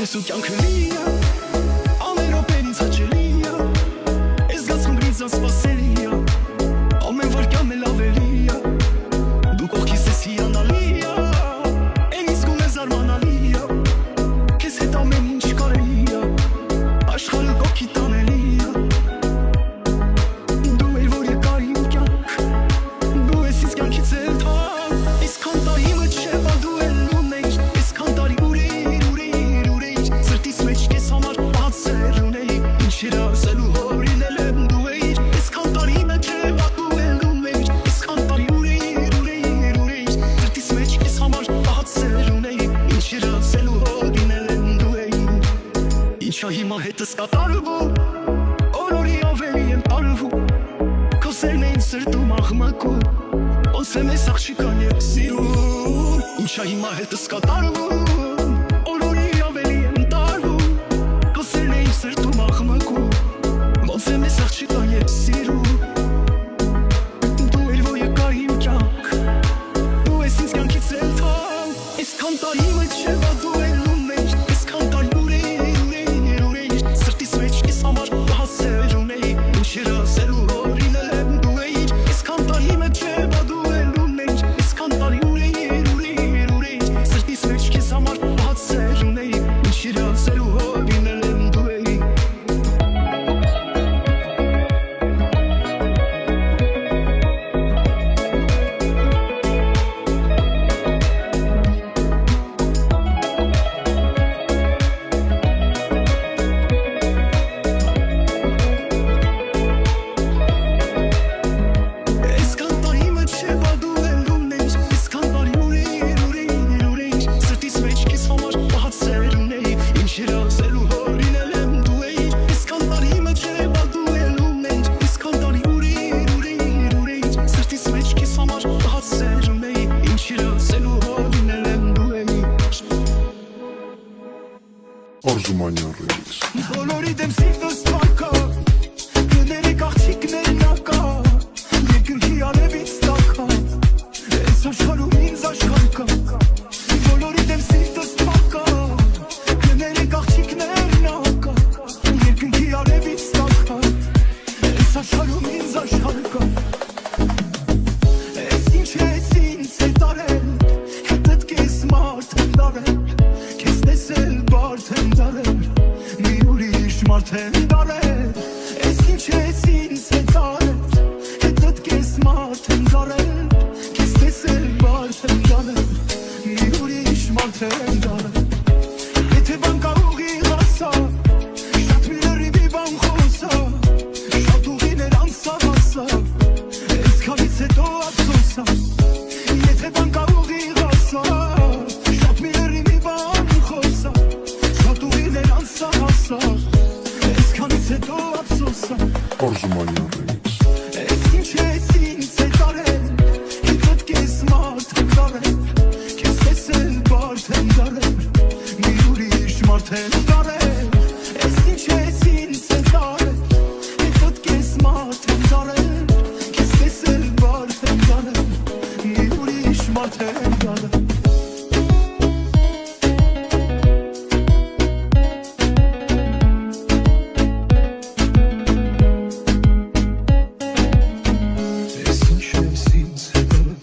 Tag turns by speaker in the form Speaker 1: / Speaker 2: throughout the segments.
Speaker 1: Ես ու կյանքը լիա ամեն րոպեն ինձ հաճելի է Ես զգացում ինձ անսպասելի է ամեն վայրկյանն էլ ավելի է Դու կողքիս ես հիանալի է Էն իսկում է զարմանալի է Քեզ հետ ամեն ինչ կարելի է Աշխարհը կողքի տանելի է Դու էլ որ եկար իմ կյանք Դու ես ինձ կյանքից էլ թանկ Այսքան տարի մը չէ բա դու էլ ունեիր Այսքան տարի ուրիշ Սրտիս մեջ քեզ համար բացեր ունեի Ինչեր ասելու հորինել եմ դու էիր Այսքան տարի մը չէ բա դու էլ ունեիր Այսքան տարի ուրիշ Սրտիս մեջ քեզ համար բացեր ունեի Ինչեր ասելու հորինել եմ դու էիր Ինչա հիմա հետս կատարվում Օրորի ավելի եմ տարվում Քո սերն է ինձ սրտում աղմկում Ոնց եմ ես աղջիկան և սիրում Ինչա հիմա հետս կատարվում Օրորի ավելի եմ տարվում Քո սերն է ինձ սրտում աղմկում Ոնց եմ ես աղջիկան և սիրում Դու էլ որ եկար իմ կյանք Դու ես ինձ կյանքից էլ թանկ Այսքան տարի մը չէ բա դու էլ ունեիր Այսքան տարի ուրիշ Սրտիս մեջ քեզ համար բացեր ունեի Ինչեր ասելու հորինել եմ դու էիր Այսքան տարի մը չէ բա դու էլ ունեիր Այսքան տարի ուրիշ Սրտիս մեջ քեզ համար բացեր ունեի Ինչեր ասելու հորինել եմ դու էիր Այսքան տարի մը չէ բա դու էլ ունեիր Այսքան տարի ուրիշ Սրտիս մեջ քեզ համար բացեր ունեի Ինչեր ասելու հորինել եմ դու էիր Այսքան տարի մը չէ բա դու էլ ունեիր Այսքան տարի ուրիշ Սրտիս մեջ քեզ համար բացեր ունեի Ինչեր ասելու հորինել եմ դու էիր
Speaker 2: Արզումանյան remix
Speaker 1: Բոլորի դեմ սիրտս տակա Կներեք աղջիկներն ակա Երկնքի արևից տակա Ես աշխարհում ինձ աշխարհ կա Բոլորի դեմ սիրտս տակա Կներեք աղջիկներն ակա Երկնքի արևից տակա Ես աշխարհում ինձ աշխարհ կա Ես ինչ ես ինձ հետ արել Հետդ կես մարդ եմ դարել Քեզ տեսել բարդ եմ դարել Մի ուրիշ մարդ եմ դարել Ես ինչ ես ինձ հետ արել Հետդ կես մարդ եմ դարել Քեզ տեսել բարդ եմ դարել Մի ուրիշ մարդ եմ դարել Եթե բան կա ուղիղ ասա Շատ մի լրիվի բան խոսա Շատ ուղիներ անցավ ասա Ես քանից հետո ափսոսա Եթե բան կա ուղիղ ասա Շատ մի լրիվի բան խոսա Շատ ուղիներ անցավ ասա Ես քանից հետո ափսոսա
Speaker 2: Արզումանյան remix
Speaker 1: Ես ինչ ես ինձ հետ արել Հետդ կես մարդ եմ դարել Քեզ տեսել բարդ եմ դարել Մի ուրիշ մարդ եմ դարել Ես ինչ ես ինձ հետ արել Հետդ կես մարդ եմ դարել Քեզ տեսել բարդ եմ դարել Մի ուրիշ մարդ եմ դարել Ես ինչ ես ինձ հետ արել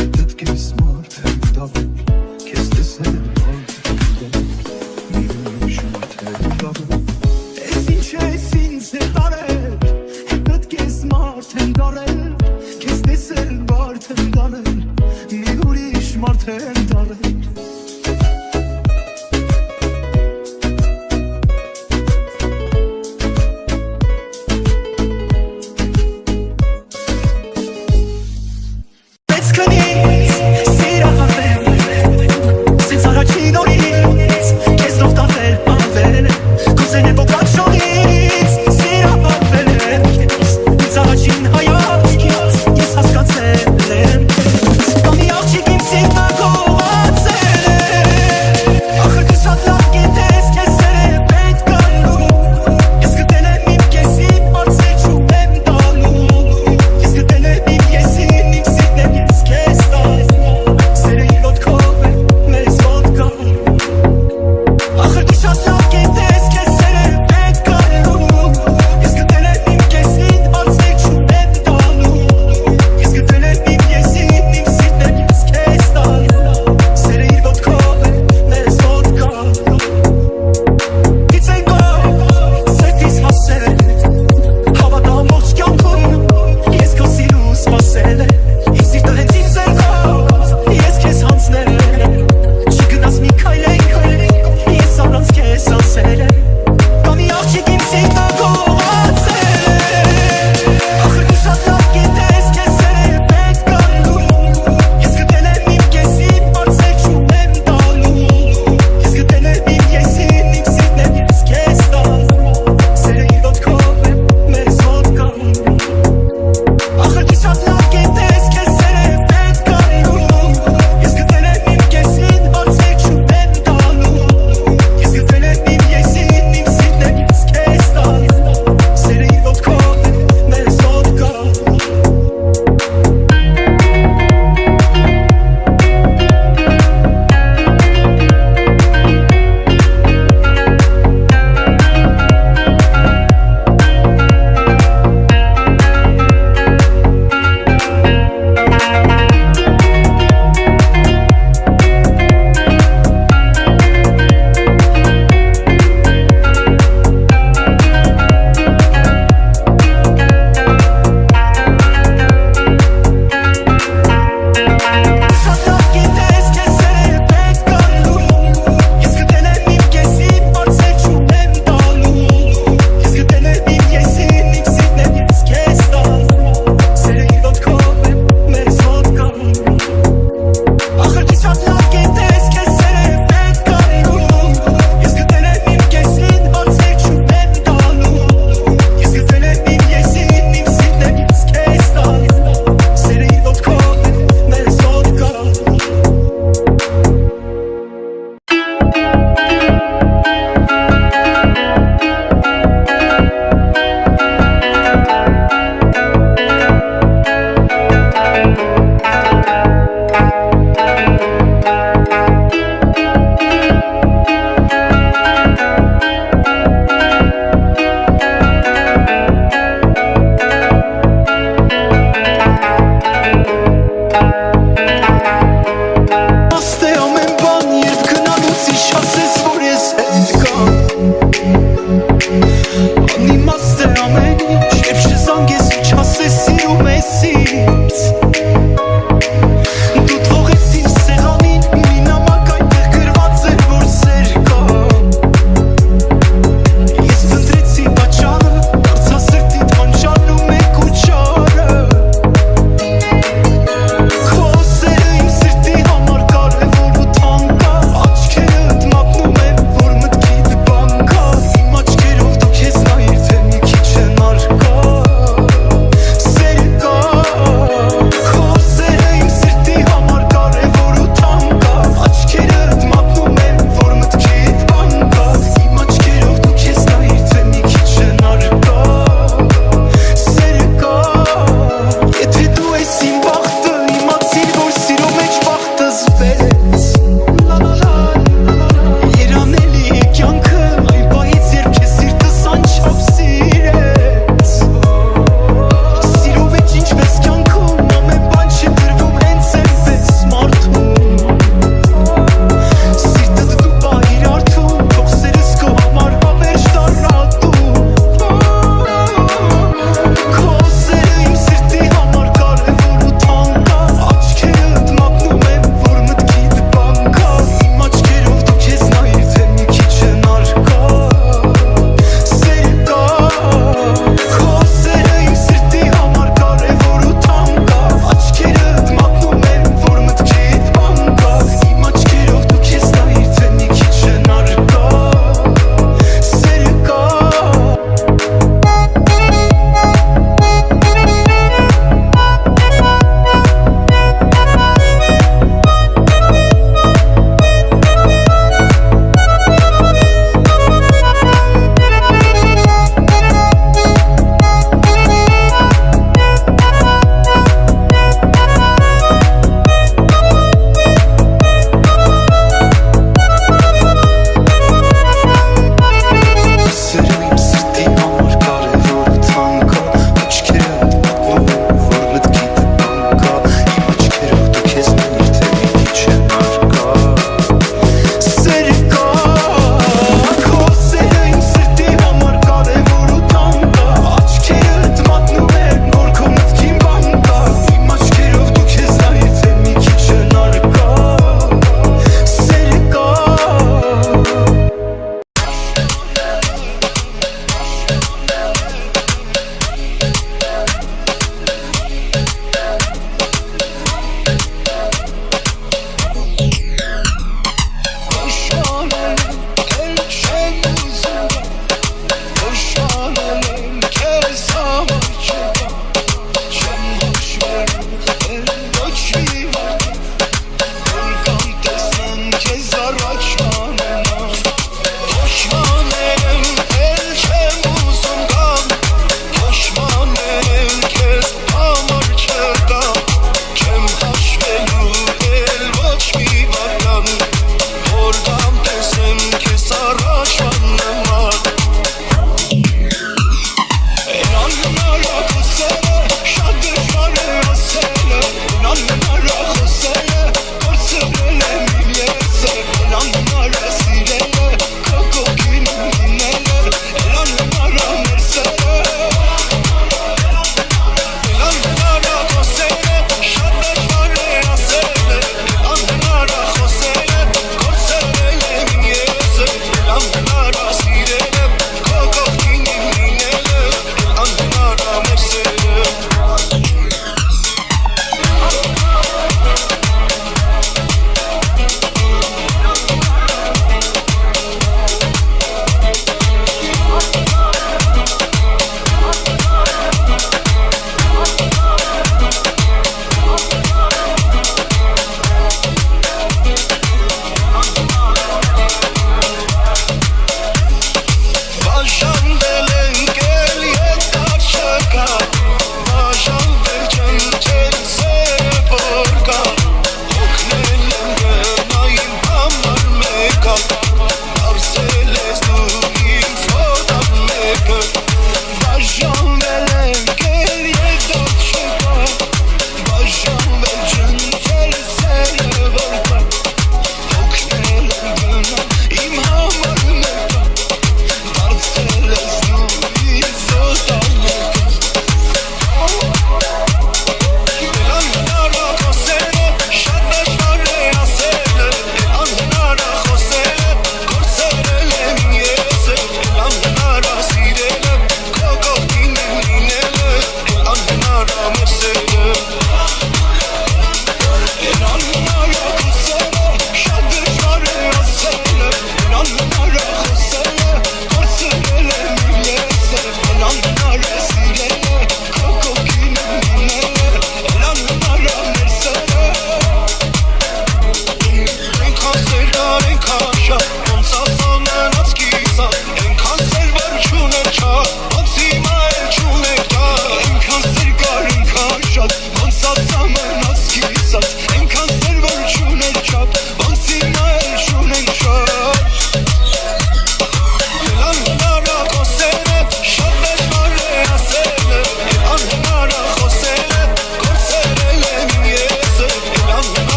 Speaker 1: Հետդ կես մարդ եմ դարել Քեզ տեսել բարդ եմ դարել Մի ուրիշ մարդ եմ դարել Ես ինչ ես ինձ հետ արել Հետդ կես մարդ եմ դարել Քեզ տեսել բարդ եմ դարել Մի ուրիշ մարդ եմ